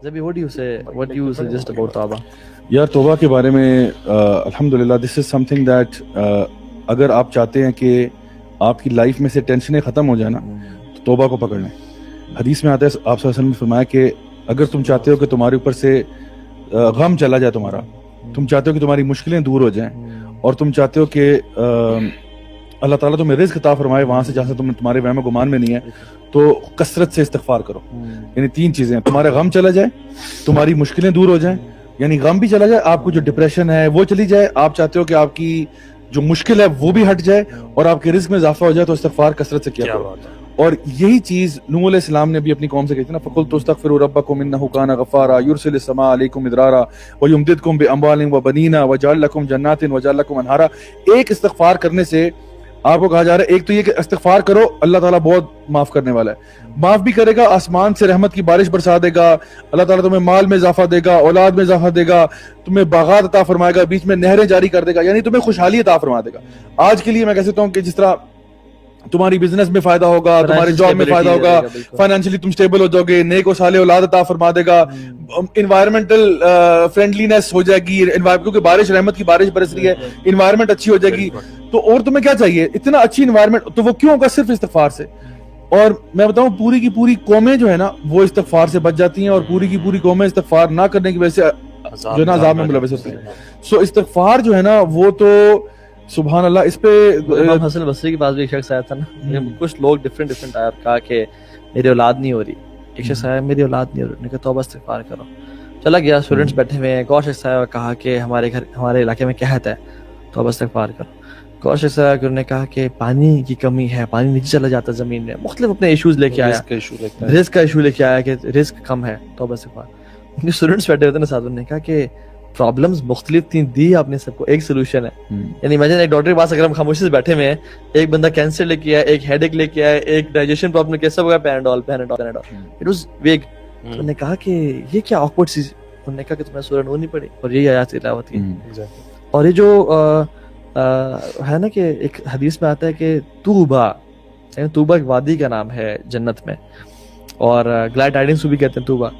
Zabi, what do you say? What do you suggest about tawbah? یار توبہ کے بارے میں الحمدللہ دس از سم تھنگ دیٹ اگر آپ چاہتے ہیں کہ آپ کی لائف میں سے ٹینشنیں ختم ہو جائیں نا تو توبہ کو پکڑ لیں. حدیث میں آتا ہے آپ صلی اللہ علیہ وسلم نے فرمایا کہ اگر تم چاہتے ہو کہ تمہارے اوپر سے غم چلا جائے تمہارا, تم چاہتے ہو کہ تمہاری مشکلیں دور ہو جائیں, اور تم چاہتے ہو کہ اللہ تعالیٰ تمہیں رزق عطا فرمائے وہاں سے جہاں سے تمہارے وہم و گمان میں نہیں ہے, تو کثرت سے استغفار کرو. یعنی 3 چیزیں, تمہارا غم چلا جائے, تمہاری مشکلیں دور ہو جائیں, یعنی غم بھی چلا جائے, آپ کو جو ڈپریشن ہے وہ چلی جائے, آپ چاہتے ہو کہ آپ کی جو مشکل ہے وہ بھی ہٹ جائے, اور آپ کے رزق میں اضافہ ہو جائے, تو استغفار کثرت سے کیا کرو. اور یہی چیز نوح علیہ السلام نے بھی اپنی قوم سے کہی تھی نا, فَقُلْتُ اسْتَغْفِرُوا رَبَّكُمْ إِنَّهُ كَانَ غَفَّارًا يُرْسِلِ السَّمَاءَ عَلَيْكُمْ مِدْرَارًا وَيُمْدِدْكُمْ بِأَمْوَالٍ وَبَنِينَ وَيَجْعَلْ لَكُمْ جَنَّاتٍ وَيَجْعَلْ لَكُمْ أَنْهَارًا. ایک استغفار کرنے سے آپ کو کہا جا رہا ہے, ایک تو یہ کہ استغفار کرو, اللہ تعالیٰ بہت معاف کرنے والا ہے, معاف بھی کرے گا, آسمان سے رحمت کی بارش برسا دے گا, اللہ تعالیٰ تمہیں مال میں اضافہ دے گا, اولاد میں اضافہ دے گا, تمہیں باغات عطا فرمائے گا, بیچ میں نہریں جاری کر دے گا, یعنی تمہیں خوشحالی عطا فرما دے گا. آج کے لیے میں کہہ سکتا ہوں کہ جس طرح تمہاری بزنس میں فائدہ ہوگا, تمہاری جاب میں فائدہ ہوگا, فائنینشلی تم سٹیبل ہو جاؤ گے, نیک و صالح اولاد عطا فرما دے گا, انوائرمنٹل فرینڈلینس ہو جائے گی, کیونکہ بارش, رحمت کی بارش برس رہی ہے, انوائرمنٹ اچھی ہو جائے گی, تو اور تمہیں کیا چاہیے, اتنا اچھی انوائرمنٹ, تو وہ کیوں ہوگا, صرف استغفار سے. اور میں بتاؤں پوری کی پوری قومیں جو ہے نا وہ استغفار سے بچ جاتی ہیں, اور پوری کی پوری قومیں استغفار نہ کرنے کی وجہ سے جو ہے نا عذاب میں ملوث ہوتی ہیں. سو استغفار جو ہے نا وہ تو سبحان اللہ, اس پہ امام حسن بصری کے پاس بھی ایک شخص آیا تھا نا, کچھ لوگ ڈفرینٹ آئے اور کہا کہ میری اولاد نہیں ہو رہی. ایک شخص آیا, میری اولاد نہیں ہو رہی, نے کہا توبہ استغفار کرو. چلا گیا, اسٹوڈنٹس بیٹھے ہوئے ہیں, ایک اور شخص آیا اور کہا کہ ہمارے علاقے میں قحط ہے, توبہ استغفار کرو. ایک اور شخص آیا کہ انہوں نے کہا کہ پانی کی کمی ہے, پانی نیچے چلا جاتا ہے زمین میں, مختلف اپنے ایشوز لے کے آیا, رزق کا ایشو لے کے آیا کہ رزق کم ہے, توبہ استغفار. ان کے اسٹوڈنٹس بیٹھے ہوتے ہیں ساتھ, انہوں نے کہا کہ پرابلمز مختلف تھیں, دی آپ نے سب کو, ایک سولوشن ہے. یعنی امیجن ایک ڈاکٹر کے پاس اگر ہم خاموشی سے بیٹھے ہوئے ہیں, ایک بندہ کینسر لے کے آیا, ایک ہیڈ ایک لے کے آیا, ایک ڈائجیشن پرابلم کیسا ہوگا, پیناڈول. اٹ واز ویگ. انہوں نے کہا کہ یہ کیا آکورڈ چیز, انہوں نے کہا کہ تمہیں سورہ نور نہیں پڑھی, اور یہی آیات تلاوت کی. اور یہ جو ہے نا کہ ایک حدیث میں آتا ہے کہ توبہ, یعنی توبہ ایک وادی کا نام ہے جنت میں, اور گلیڈ ٹائڈنگز کو بھی کہتے ہیں توبہ.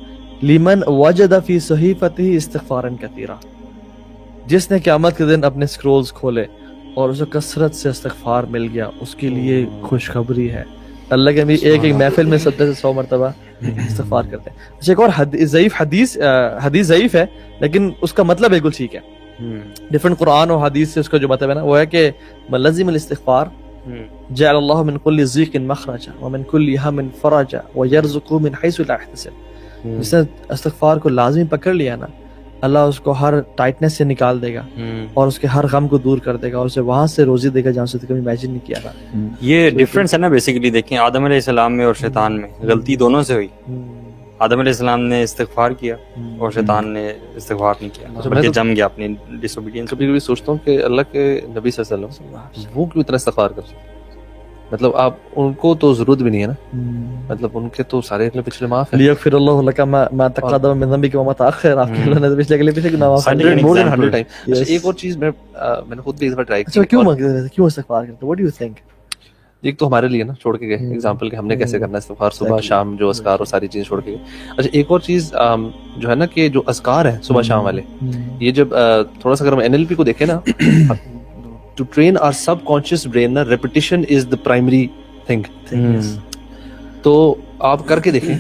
لیمن وجد فی صحیفته استغفارا کثیرا, جس نے قیامت کے دن اپنے سکرولز کھولے اور اسے کثرت سے استغفار مل گیا, اس کے لیے خوشخبری ہے. اللہ کے نبی ایک محفل میں 70 سے 100 مرتبہ استغفار کرتے ہیں. اچھا, ایک اور حدیث ضعیف ہے لیکن اس کا مطلب بالکل ٹھیک ہے. ڈفرنٹ قرآن اور حدیث سے اس کا جو مطلب ہے نا وہ ہے کہ من لزم الاستغفار جعل اللہ من کل ضیق مخرجا ومن کل ہم فرجا ویرزقہ من حیث لا یحتسب. جس نے استغفار کو لازمی پکڑ لیا نا, اللہ اس کو ہر ٹائٹنس سے نکال دے گا, اور اس کے ہر غم کو دور کر دے گا, اور اسے وہاں سے روزی دے گا جہاں سے کبھی امیجن نہیں کیا تھا. یہ ڈفرینس ہے نا بیسیکلی. دیکھیں آدم علیہ السلام میں اور شیطان میں غلطی دونوں سے ہوئی. آدم علیہ السلام نے استغفار کیا اور شیطان نے استغفار نہیں کیا, بلکہ جم گیا اپنی ڈس اوبیڈینس. کبھی کبھی سوچتا ہوں کہ اللہ کے نبی صلی اللہ علیہ وسلم وہ کیوں اتنا استغفار کر سکتے, مطلب آپ ان کو تو ضرورت بھی نہیں ہے نا, مطلب ان کے تو سارے اگلے پچھلے معاف ہیں. لیغفر اللہ لک ما تقدم من ذنبک وما تاخر, آپ کے اللہ نے پچھلے اگلے گناہ معاف کر دیے more than 100 times. ایک اور چیز میں نے خود بھی اس بار ٹرائی کی. کیوں استغفار کرتے, what do you think? ایک تو ہمارے لیے نا چھوڑ کے گئے ایگزامپل کہ ہم نے کیسے کرنا ہے استغفار, صبح شام جو اذکار اور ساری چیزیں چھوڑ کے گئے. اچھا, ایک اور چیز جو ہے نا کہ جو اذکار ہیں صبح شام والے, یہ جب تھوڑا سا اگر ہم NLP کو دیکھیں نا, to train our subconscious brain نا, repetition is the primary thing. تو آپ کر کے دیکھیں,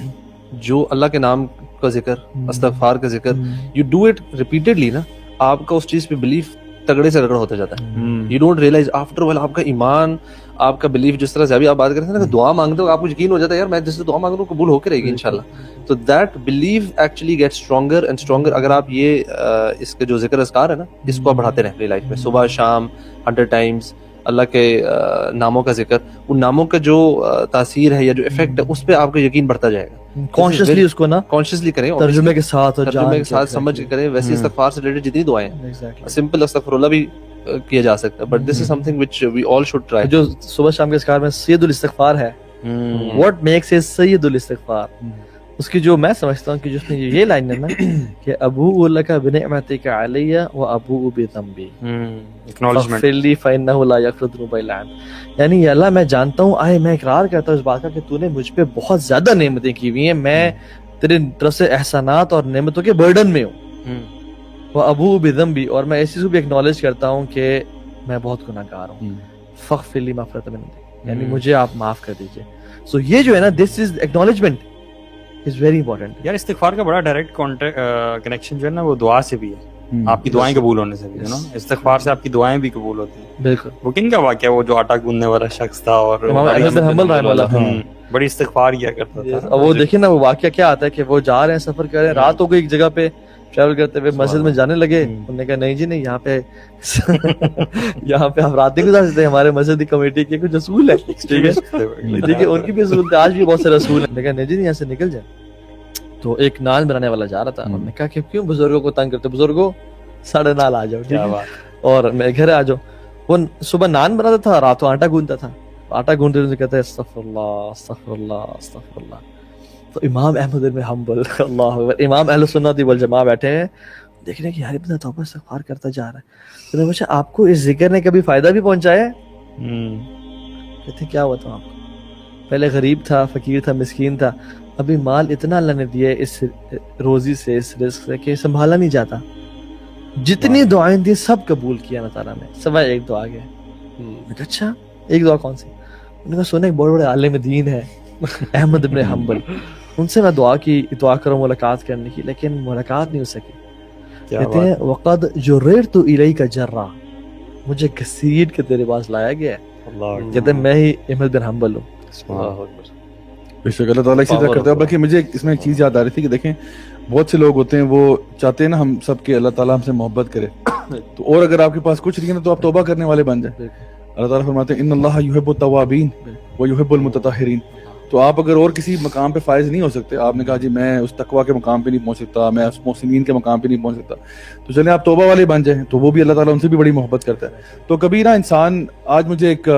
جو اللہ کے نام کا ذکر, استغفار کا ذکر, یو ڈو اٹ ریپیٹڈلی نا, آپ کا اس چیز پہ بلیف تگڑے سے تگڑا ہوتا جاتا ہے. You don't realize after well آپ کا ایمان, آپ کا بلیف, جس طرح سے ابھی آپ بات کرتے ہیں نا کہ دعا مانگتے ہو آپ کو یقین ہو جاتا ہے یار میں جس سے دعا مانگ رہا ہوں قبول ہو کے رہے گی انشاءاللہ. تو that belief actually get stronger and stronger. اگر آپ یہ اس کے جو ذکر اذکار ہے نا, اس کو آپ بڑھاتے رہیں اپنی لائف میں, صبح شام 100 times اللہ کے ناموں کا ذکر, ان ناموں کا جو تاثیر ہے یا جو افیکٹ ہے اس پہ آپ کا یقین بڑھتا جائے گا. کانشیسلی اس کو نا کانشیسلی کریں, ترجمے کے ساتھ سمجھ کے کریں. ویسے استغفار سے ریلیٹڈ جتنی دعائیں ہیں, سمپل استغفر اللہ بھی کیا جا سکتا ہے, but this is something which we all should try. جو صبح شام کے اذکار میں سید الاستغفار ہے, واٹ میکس اٹ سید الاستغفار, اس کی جو میں سمجھتا ہوں کہ جس میں یہ لائن ہے نا کہ ابوء لک بنعمتک علی و ابوء بذنبی فاغفر لی فانہ لا یغفر الذنوب الا انت. یعنی یا اللہ میں جانتا ہوں, میں اقرار کرتا ہوں اس بات کا کہ تو نے مجھ پہ بہت زیادہ نعمتیں کی ہوئی ہیں, میں तेरी तरफ से एहसानात और नेमतों के बर्डन में हूँ, वो अबू बिज़म्बी, और मैं इस चीज़ को भी एक्नॉलेज करता हूँ कि मैं बहुत गुनाहगार हूँ, फ़ग़फ़िर ली मग़फ़िरतम मिन इंदिक, यानी मुझे आप माफ़ कर दीजिए। सो ये जो है ना, this is acknowledgement is very important. यार इस्तिग़फ़ार का बड़ा डायरेक्ट कनेक्शन जो है ना वो दुआ से भी है, आपकी दुआएं कबूल होने से भी, यू नो, इस्तिग़फ़ार से आपकी दुआएं भी कबूल होती हैं। बिल्कुल। वो किन का वाक़या, वो जो आटा गूंदने वाला शख्स था और इमाम अहमद बिन हंबल रहमतुल्लाह, बड़ी इस्तिग़फ़ार किया करता था। अब वो देखिए ना, वो वाक़या क्या आता है कि वो जा रहे हैं, सफर कर रहे हैं, रात हो गई, एक जगह पे ट्रैवल करते हुए मस्जिद में जाने लगे, उन्होंने कहा नहीं जी नहीं, यहाँ पे यहाँ पे आप रात नहीं गुजार सकते, हमारे मस्जिद की कमेटी के कुछ असूल है, ठीक है, देखिए उनकी भी असूल थे, आज भी बहुत सारे असूल है। नहीं जी नहीं, यहाँ से निकल जाए। तो एक नान बनाने वाला जा रहा था, उन्होंने कहा कि क्यों बुजुर्गों को तंग करते, बुजुर्गों 9:30 आ जाओ, ठीक है, और मेरे घर आ जाओ। वो सुबह नान बनाता था, रात को आटा गूंदता था, आटा गूंदते हुए कहता है अस्तगफिरुल्लाह अस्तगफिरुल्लाह अस्तगफिरुल्लाह। तो इमाम अहमद बिन हंबल, अल्लाह अकबर, इमाम अहले सुन्नत वल जमा बैठे हैं, देख रहे हैं कि यार इतना तौबा इस्तिग़फ़ार करता जा रहा है। तो पूछा आपको इस जिक्र ने कभी फायदा भी पहुंचाया है? कहते क्या हुआ था आपको? पहले गरीब था, फकीर था, मिस्कीन था, अभी माल इतना अल्लाह ने दिया इस रोजी से, इस रिस्क से कि संभाला नहीं जाता। जितनी दुआएं दी सब कबूल किया अल्लाह ताला ने, सिवाय एक दुआ के। अच्छा एक दुआ कौन सी? उन्होंने कहा सुना एक बड़े बड़े आलिम दीन है अहमद इब्न हंबल, उनसे मैं दुआ करूं मुलाकात करने की, लेकिन मुलाकात नहीं हो सकी। कहते हैं वक़द जुर्रतु इलैका जर्रा, मुझे घसीट के तेरे पास लाया गया है। कहते हैं मैं ही अहमद बिन हंबल हूँ। बेशक अल्लाह ताला इसी तरह करता है। बल्कि मुझे इसमें एक चीज़ याद आ रही थी कि देखें बहुत से लोग होते हैं वो चाहते हैं ना हम सब के अल्लाह ताला हमसे मोहब्बत करे, तो और अगर आपके पास कुछ नहीं है ना तो आप तौबा करने वाले बन जाए। अल्लाह ताला फरमाते हैं इन्नल्लाह युहिब्बुत तव्वाबीन व युहिब्बुल मुतताहिरीन। तो आप अगर और किसी मकाम पे फायज नहीं हो सकते, आपने कहा जी मैं उस तकवा के मकाम पे नहीं पहुंच सकता, मैं उस मोहसिनीन के मकाम पे नहीं पहुंच सकता, तो चले आप तौबा वाले बन जाएं, तो वो भी अल्लाह ताला उनसे भी बड़ी मोहब्बत करता है। तो कभी ना इंसान, आज मुझे एक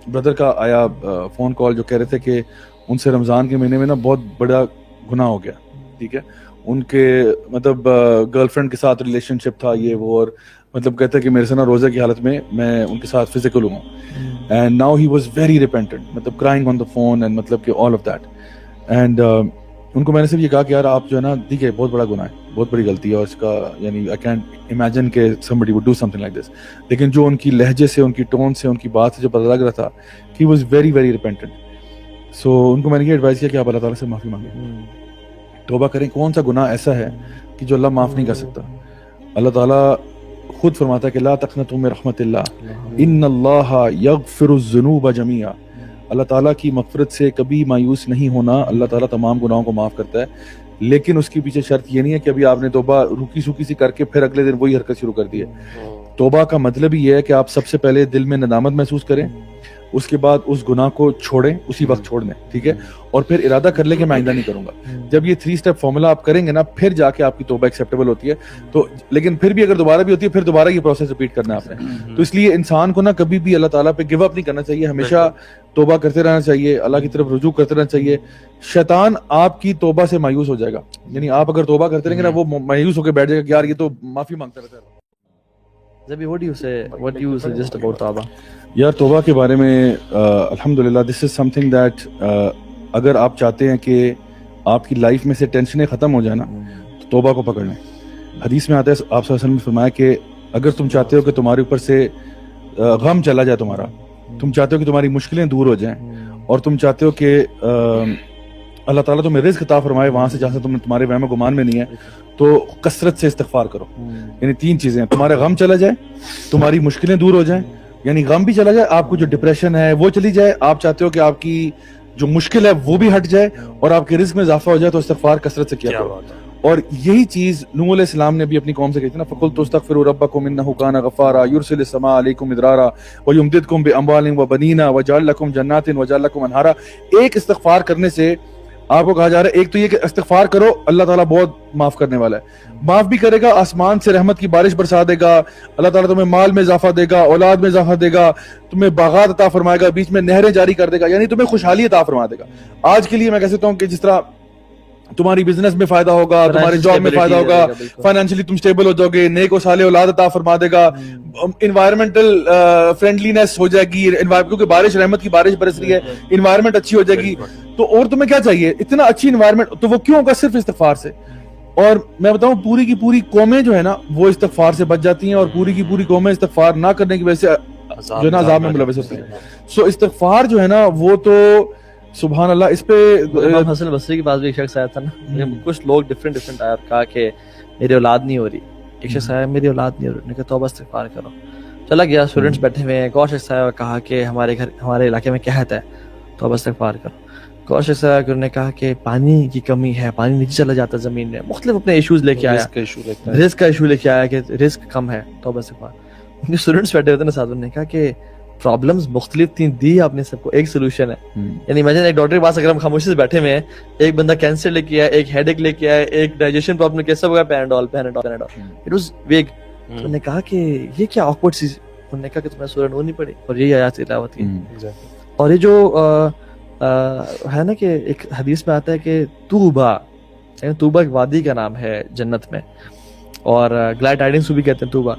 ब्रदर का आया फ़ोन कॉल जो कह रहे थे कि उनसे रमज़ान के महीने में ना बहुत बड़ा गुनाह हो गया, ठीक है, उनके मतलब गर्लफ्रेंड के साथ रिलेशनशिप था ये वो, और मतलब कहते हैं कि मेरे से ना रोज़े की हालत में मैं उनके साथ फिजिकल हुआ, and now he was very repentant, मतलब crying on the phone and मतलब कि ऑल ऑफ दैट। एंड उनको मैंने सिर्फ ये कहा कि यार आप जो है ना, ठीक है बहुत बड़ा गुनाह है, बहुत बड़ी गलती है, और इसका यानी आई कैंट इमेजिन के somebody would do something like this, लेकिन जो उनकी लहजे से, उनकी टोन से, उनकी बात से जो पता लग रहा था कि he was very very repentant. So उनको मैंने ये एडवाइस किया कि आप अल्लाह ताला से माफ़ी मांगें, तौबा करें। कौन सा गुनाह ऐसा है कि जो अल्लाह माफ़ नहीं कर सकता? अल्लाह ताला खुद फरमाता है कि ला तक़नतू मिन रहमतिल्लाह इन्नल्लाहा यग़फ़िरुज़ ज़ुनूब जमीआ। अल्लाह ताला की मग़फ़िरत से कभी मायूस नहीं होना, अल्लाह ताला तमाम गुनाहों को माफ़ करता है, लेकिन उसके पीछे शर्त ये नहीं है कि अभी आपने तौबा रुकी सूखी सी करके फिर अगले दिन वही हरकत शुरू कर दी है। तौबा का मतलब ही ये है कि आप सबसे पहले दिल में नदामत महसूस करें, उसके बाद उस गुनाह को छोड़ें, उसी वक्त छोड़ दें, ठीक है, और फिर इरादा कर ले कि मैं आइंदा नहीं करूंगा। जब ये 3 स्टेप फॉर्मूला आप करेंगे ना, फिर जाके आपकी तौबा एक्सेप्टेबल होती है। तो लेकिन फिर भी अगर दोबारा भी होती है, फिर दोबारा ये प्रोसेस रिपीट करना है आपने। तो इसलिए इंसान को ना कभी भी अल्लाह ताला पे गिव अप नहीं करना चाहिए, हमेशा तौबा करते रहना चाहिए, अल्लाह की तरफ रुजू करते रहना चाहिए। शैतान आपकी तौबा से मायूस हो जाएगा, यानी आप अगर तौबा करते रहेंगे ना, वो मायूस होकर बैठ जाएगा कि यार ये तो माफी मांगता रहता है। What do you say? What do you suggest about तौबा? यार तौबा के बारे में अल्हम्दुलिल्लाह दिस इज समथिंग दैट अगर आप चाहते हैं कि आपकी लाइफ में से टेंशनें खत्म हो जाए ना, तो तौबा को पकड़ लें। हदीस में आता है, आप सल्लल्लाहु अलैहि वसल्लम ने फरमाया कि अगर तुम चाहते हो कि तुम्हारे ऊपर से गम चला जाए तुम्हारा, तुम चाहते हो कि तुम्हारी मुश्किलें दूर हो जाएं, और तुम चाहते हो कि अल्लाह ताला तुम्हें रिज़्क़ अता फरमाए वहां से जहां से तुम्हारे वहम गुमान में नहीं है, तो कसरत से इस्तिग़फ़ार करो। यानी 3 चीजें हैं, तुम्हारा गम चला जाए, तुम्हारी मुश्किलें दूर हो जाएं, यानी गम भी चला जाए, आपको जो डिप्रेशन है वो चली जाए, आप चाहते हो कि आपकी जो मुश्किल है वो भी हट जाए, और आपके रिज़्क़ में इजाफा हो जाए, तो इस्तिग़फ़ार कसरत से किया करो। और यही चीज नूह अलैहिस्सलाम ने भी अपनी कौम से कही थी ना, फ़क़ुल्तु अस्तग़फ़िरू रब्बकुम इन्नहु काना गफ़्फ़ारा युरसिलिस समा अलैकुम मिदरारा व युमदिदकुम बिअम्वालिन व बनीना व जअल लकुम जन्नातिन व जअल लकुम अनहारा। एक इस्तिग़फ़ार करने से आपको कहा जा रहा है, एक तो ये कि इस्तिग़फ़ार करो, अल्लाह ताला बहुत माफ करने वाला है, माफ भी करेगा, आसमान से रहमत की बारिश बरसा देगा, अल्लाह ताला तुम्हें माल में इजाफा देगा, औलाद में इजाफा देगा, तुम्हें बागात अता फरमाएगा, बीच में नहरें जारी कर देगा, यानी तुम्हें खुशहाली अता फरमा देगा। आज के लिए मैं कह सकता हूँ कि जिस तरह तुम्हारी बिजनेस में फायदा होगा, तुम्हारी जॉब में फायदा होगा, फाइनेंशियली तुम स्टेबल हो जाओगे, नेक और साले औलाद अता फरमा देगा, इन्वायरमेंटल फ्रेंडलीनेस हो जाएगी, क्योंकि बारिश, रहमत की बारिश बरस रही है, इन्वायरमेंट अच्छी हो जाएगी, तो और तुम्हें क्या चाहिए? इतना अच्छी इन्वायरमेंट, तो वो क्यों होगा? सिर्फ इस्तिगफार से। और मैं बताऊं, पूरी की पूरी कौमें जो है ना वो इस्तिगफार से बच जाती हैं, और पूरी की पूरी कौमें इस्तिगफार ना करने की वजह से जो है ना अजाब में मुलविस होती हैं। सो इस्तिगफार जो है ना वो तो सुभान अल्लाह, इस पे इमाम हसन बसरी के पास भी एक शख्स आया था ना, कुछ लोग डिफरेंट डिफरेंट आए और कहा कि मेरी औलाद नहीं हो रही। एक शख्स आया, मेरी औलाद नहीं हो रही, कहा तौबा इस्तिगफार करो। चला गया, स्टूडेंट्स बैठे हुए हैं, एक और शख्स आया और कहा कि हमारे इलाके में कहत है, तौबा इस्तिगफार करो। एक और शख्स आया, उन्होंने कहा कि पानी की कमी है, पानी नीचे चला जाता है जमीन में, मुख्तलिफ अपने इशूज लेके आया, रिस्क का इशू लेके आया कि रिस्क कम है, तौबा इस्तिगफार। उनके स्टूडेंट्स बैठे होते ना साथ, उन्होंने कहा कि प्रॉब्लम्स मुख्तलिफ थी, दी आपने सबको, एक सोल्यूशन है। यानी इमेजिन एक डॉक्टर के पास अगर हम खामोशी से बैठे हुए हैं, एक बंदा कैंसर लेके आया, एक हेडेक लेके आया, एक डाइजेशन प्रॉब्लम के, सब paradol paradol paradol, it was वेग। तो उन्होंने कहा कि ये क्या ऑकवर्ड चीज, उन्होंने कहा कि तुम्हें सूरह नूर नहीं पढ़ी, और यही आयत तिलावत की। और ये जो है ना कि एक हदीस में आता है कि तूबा एक वादी का नाम है जन्नत में, और ग्लैड टाइडिंग्स भी कहते हैं तूबा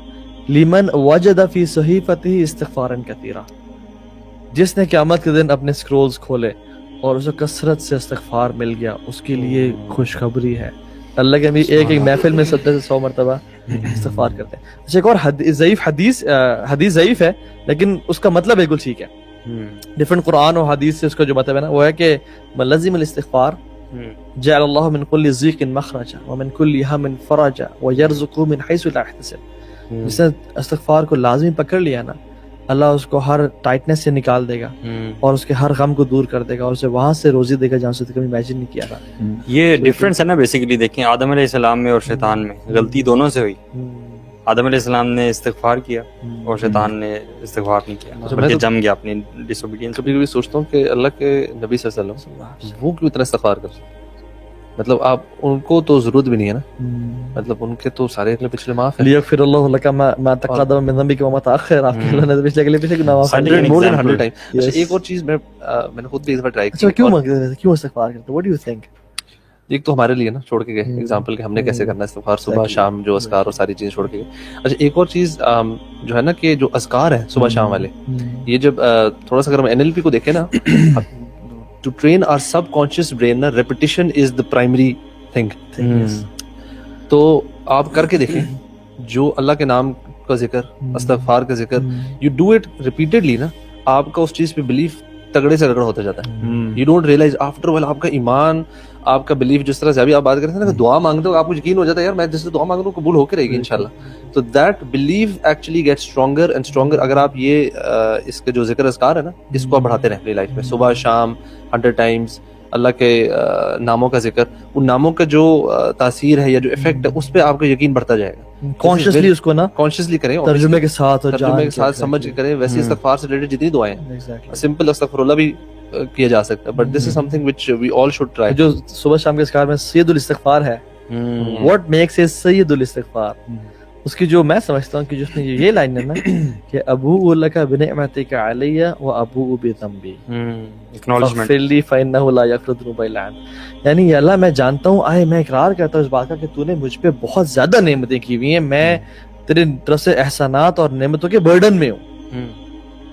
लिमन वजद फी सहीफतिही इस्तिगफारन कतीरा, जिसने क़यामत के दिन अपने स्क्रोल्स खोले और उसे कसरत से इस्तिगफार मिल गया, उसके लिए खुशखबरी है। अल्लाह के नबी एक महफिल में 70 से 100 मरतबा इस्तिगफार करते हैं। अच्छा, एक और हदीस ज़ईफ है लेकिन उसका मतलब बिल्कुल ठीक है। डिफरेंट कुरान और हदीस से उसका जो मतलब है ना, वो है कि मलज़िमल इस्तिगफार जअलल्लाहु मिन कुल्लि ज़ीक़िन मख़रजा व मिन कुल्लि हम्मिन फ़रजा व यरज़ुक़ु मिन हैसु ला यहतसिब। जिसने इस्तिगफार को लाज़मी पकड़ लिया ना, अल्लाह उसको हर टाइटनेस से निकाल देगा और उसके हर गम को दूर कर देगा और उसे वहां से रोजी देगा जहाँ से कभी इमेजिन नहीं किया था। ये डिफरेंस है ना, बेसिकली देखें आदम अलैहिस्सलाम में और शैतान में गलती दोनों से हुई। आदम अलैहिस्सलाम ने इस्तिगफार किया और शैतान ने इस्तिगफार नहीं किया, बल्कि जम गया अपनी डिसोबीडियंस। कभी कभी सोचता हूँ कि अल्लाह के नबी सल्लल्लाहु अलैहि वसल्लम वो क्यों इतना इस्तिगफार करते हैं? मतलब आप उनको तो जरूरत भी नहीं है ना, मतलब उनके तो सारे अगले पिछले माफ है। लियग़फ़िरल्लाहु लका मा तक़द्दम मिन ज़ंबिका व मा तअख़्ख़र, आपके अल्लाह ने पिछले गुनाह माफ कर दिए मोर देन 100 टाइम। अच्छा, एक और चीज मैंने खुद भी इस बार ट्राई की। अच्छा, क्यों इस्तिगफार करते? What do you think? एक तो हमारे लिए ना छोड़ के गए एग्जांपल के हमने कैसे करना है इस्तिगफार, सुबह शाम जो अस्कार और सारी चीजें छोड़ के गए। अच्छा, एक और चीज जो है ना कि जो अस्कार है सुबह शाम वाले, ये जब थोड़ा सा अगर हम एनएलपी को देखें ना, to train our subconscious brain ना, repetition is the primary thing. तो आप करके देखें, जो अल्लाह के नाम का जिक्र, इस्तिगफार का जिक्र, यू डू इट रिपीटेडली ना, आपका उस चीज पे बिलीफ तगड़े से तगड़ा होता जाता है। You don't realize after while आपका ईमान, आपका बिलीफ, जिस तरह से अभी आप बात कर रहे थे ना, दुआ मांगते हो आपको यकीन हो जाता है यार मैं जिससे दुआ मांग रहा हूँ कबूल होकर रहेगी इंशाल्लाह। तो that belief actually gets stronger and stronger. अगर आप ये इसके जो जिक्र अस्कार है ना, इसको आप बढ़ाते रहें अपनी लाइफ में, सुबह शाम 100 टाइम्स अल्लाह के नामों का जिक्र, उन नामों का जो तासीर है या जो इफेक्ट है उस पर आपका यकीन बढ़ता जाएगा। कॉन्शियसली उसको ना कॉन्शियसली करें, तर्जुमे के साथ समझ के करें। वैसे इस्तिगफार से रिलेटेड जितनी दुआएं हैं, सिंपल अस्तगफिरुल्लाह भी किया जा सकता है, but this is something which we all should try. जो सुबह शाम के अस्कार में सैयदुल इस्तिगफार है, व्हाट मेक्स इट सैयदुल इस्तिगफार, उसकी जो मैं समझता हूँ कि जिसमें ये लाइन है ना कि अबू लका बिनिअमतिका अलैया व अबू बिज़ंबी फ़िरली फ़इन्नहु ला यग़फ़िरु ज़ुनूबा इल्ला अंत। यानी अल्लाह मैं जानता हूँ, मैं इकरार करता हूँ इस बात का कि तूने मुझ पे बहुत ज्यादा नेमतें की हुई हैं, मैं तेरे तरफ से एहसानात और नेमतों के बर्डन में हूँ।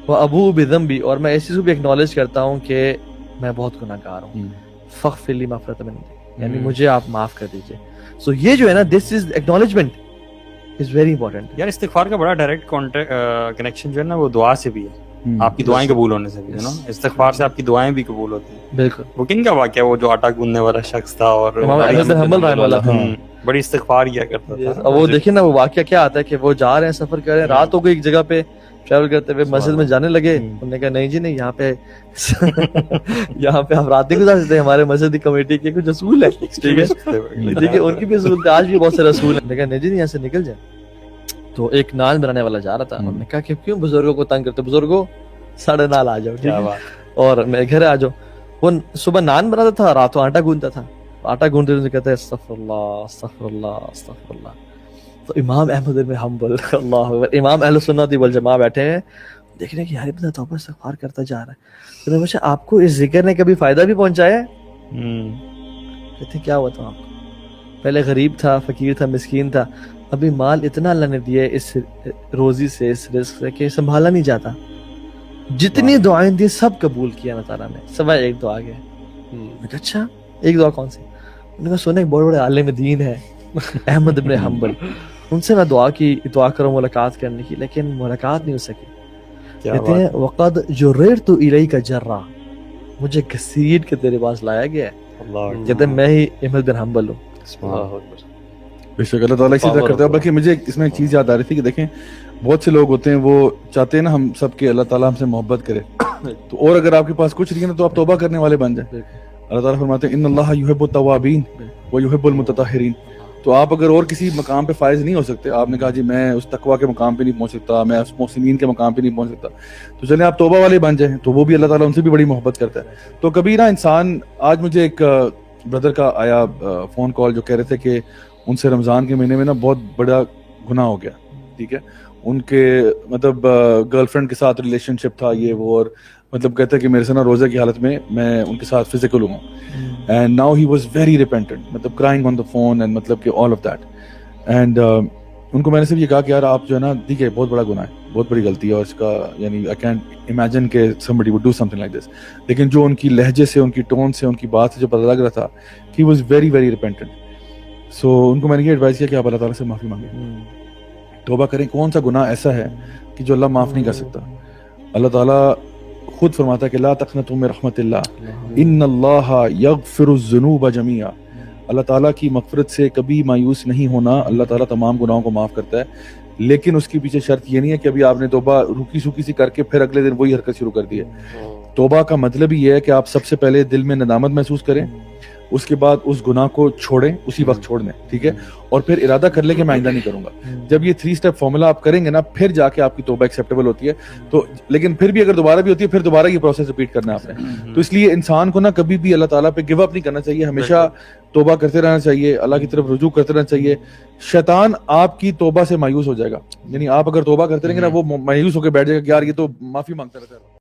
व अबू बिज़ंबी, और मैं इस चीज़ को भी एक्नॉलेज करता हूँ कि मैं बहुत गुनाहगार हूँ। फ़ग़फ़िर ली मग़फ़िरतम मिन इंदिक, यानी मुझे आप माफ कर दीजिए। सो ये जो है ना, this is acknowledgement is very important. यार इस्तिगफार का बड़ा डायरेक्ट कनेक्शन जो है ना वो दुआ से भी है, आपकी दुआएं कबूल होने से भी है ना। इस्तिगफार से आपकी दुआएं भी कबूल होती हैं। बिल्कुल। वो किन का वाकया, वो जो आटा गूंदने वाला शख्स था और बड़ी इस्तिगफार किया करता था। और वो देखिए ना, वो वाकया क्या आता है कि वो जा रहे हैं, सफर कर रहे हैं, रात हो गई, एक जगह पे ट्रैवल करते हुए मस्जिद में जाने लगे। उन्होंने कहा नहीं जी नहीं, यहाँ पे यहाँ पे आप रात नहीं गुजार सकते, हमारे मस्जिद की कमेटी के कुछ रसूल है, ठीक है, देखिए उनकी भी रसूल थे, आज भी बहुत से रसूल है। नहीं जी नहीं, यहाँ से निकल जाए। तो एक नान बनाने वाला जा रहा था, उन्होंने कहा कि क्यों बुजुर्गों को तंग करते, बुजुर्गों 9:30 आ जाओ, ठीक है, और मेरे घर आ जाओ। वो सुबह नान बनाता था, रातों आटा गूंदता था, आटा गूंदते हुए कहता है अस्तगफिरुल्लाह अस्तगफिरुल्लाह अस्तगफिरुल्लाह। तो इमाम अहमद इब्न हंबल, अल्लाह अकबर, इमाम अहले सुन्नत वल जमाअह बैठे हैं, देख रहे हैं कि यार इतना तौबा इस्तिगफार करता जा रहा है। तो मैं पूछा आपको इस जिक्र ने कभी फायदा भी पहुंचाया है? کہتے ہیں کیا ہوا تھا آپ کو؟ پہلے غریب تھا, فقیر تھا, مسکین تھا, ابھی مال اتنا اللہ نے دیا ہے اس روزی سے, اس رزق سے کہ سنبھالا نہیں جاتا. جتنی دعائیں دی سب قبول کیا اللہ تعالیٰ نے, سوائے ایک دعا کے. میں کہا اچھا ایک دعا کون سی؟ انہوں نے کہا سنا ایک بڑے بڑے عالم دین ہے احمد ابن حنبل, ان سے میں دعا کروں ملاقات کرنے کی, لیکن ملاقات نہیں ہو سکی. کہتے ہیں وقد جررت الیک جرا, مجھے گھسیٹ کے تیرے پاس لایا گیا ہے. کہتے ہیں میں ہی احمد بن حنبل ہوں. بے شک اللہ تعالیٰ اسی طرح کرتا ہے. بلکہ مجھے اس میں ایک چیز یاد آ رہی تھی کہ دیکھیں بہت سے لوگ ہوتے ہیں وہ چاہتے ہیں نا ہم سب کے اللہ تعالیٰ ہم سے محبت کرے, تو اور اگر آپ کے پاس کچھ نہیں ہے نا تو آپ توبہ کرنے والے بن جائیں. اللہ تعالیٰ فرماتے ہیں ان اللہ یحب التوابین ویحب المتطہرین. تو آپ اگر اور کسی مقام پہ فائز نہیں ہو سکتے, آپ نے کہا جی میں اس تقویٰ کے مقام پہ نہیں پہنچ سکتا, میں اس محسنین کے مقام پہ نہیں پہنچ سکتا, تو چلیں آپ توبہ والے بن جائیں, تو وہ بھی اللہ تعالیٰ ان سے بھی بڑی محبت کرتا ہے. تو کبھی نا انسان, آج مجھے ایک بردر کا آیا فون کال جو کہہ رہے تھے کہ ان سے رمضان کے مہینے میں نا بہت بڑا گناہ ہو گیا. ٹھیک ہے, ان کے مطلب گرل فرینڈ کے ساتھ ریلیشن شپ تھا یہ وہ, اور مطلب کہتا ہے کہ میرے سے نا روزہ کی حالت میں ان کے ساتھ فزیکل ہوں, and now he was very repentant, مطلب crying on the phone and مطلب کہ آل آف دیٹ. اینڈ ان کو میں نے صرف یہ کہا کہ یار آپ جو ہے نا ٹھیک ہے بہت بڑا گناہ ہے, بہت بڑی غلطی ہے, اور اس کا یعنی آئی کینٹ امیجن کہ somebody would do something like this. لیکن جو ان کی لہجے سے, ان کی ٹون سے, ان کی بات سے جو پتہ لگ رہا تھا کہ he was very very repentant. سو ان کو میں نے یہ ایڈوائز کیا کہ آپ اللہ تعالیٰ سے معافی مانگیں, توبہ کریں. کون سا گناہ ایسا ہے کہ جو اللہ معاف نہیں کر سکتا؟ اللہ تعالیٰ خود فرماتا ہے کہ لا تقنطوا من رحمت اللہ ان اللہ یغفر الذنوب جميعا. اللہ تعالیٰ کی مغفرت سے کبھی مایوس نہیں ہونا, اللہ تعالیٰ تمام گناہوں کو معاف کرتا ہے. لیکن اس کے پیچھے شرط یہ نہیں ہے کہ ابھی آپ نے توبہ روکی سوکی سی کر کے پھر اگلے دن وہی حرکت شروع کر دی ہے. توبہ کا مطلب ہی یہ ہے کہ آپ سب سے پہلے دل میں ندامت محسوس کریں, اس کے بعد اس گناہ کو چھوڑیں, اسی وقت چھوڑ دیں, ٹھیک ہے, اور پھر ارادہ کر لیں کہ میں آئندہ نہیں کروں گا. جب یہ 3 اسٹیپ فارمولا آپ کریں گے نا, پھر جا کے آپ کی توبہ ایکسیپٹیبل ہوتی ہے. تو لیکن پھر بھی اگر دوبارہ بھی ہوتی ہے, پھر دوبارہ یہ پروسیس ریپیٹ کرنا ہے آپ نے. تو اس لیے انسان کو نا کبھی بھی اللہ تعالیٰ پہ گیو اپ نہیں کرنا چاہیے, ہمیشہ توبہ کرتے رہنا چاہیے, اللہ کی طرف رجوع کرتے رہنا چاہیے. شیطان آپ کی توبہ سے مایوس ہو جائے گا, یعنی آپ اگر توبہ کرتے رہیں گے نا وہ مایوس ہو کے بیٹھ جائے گا کہ یار یہ تو معافی مانگتا رہتا ہے.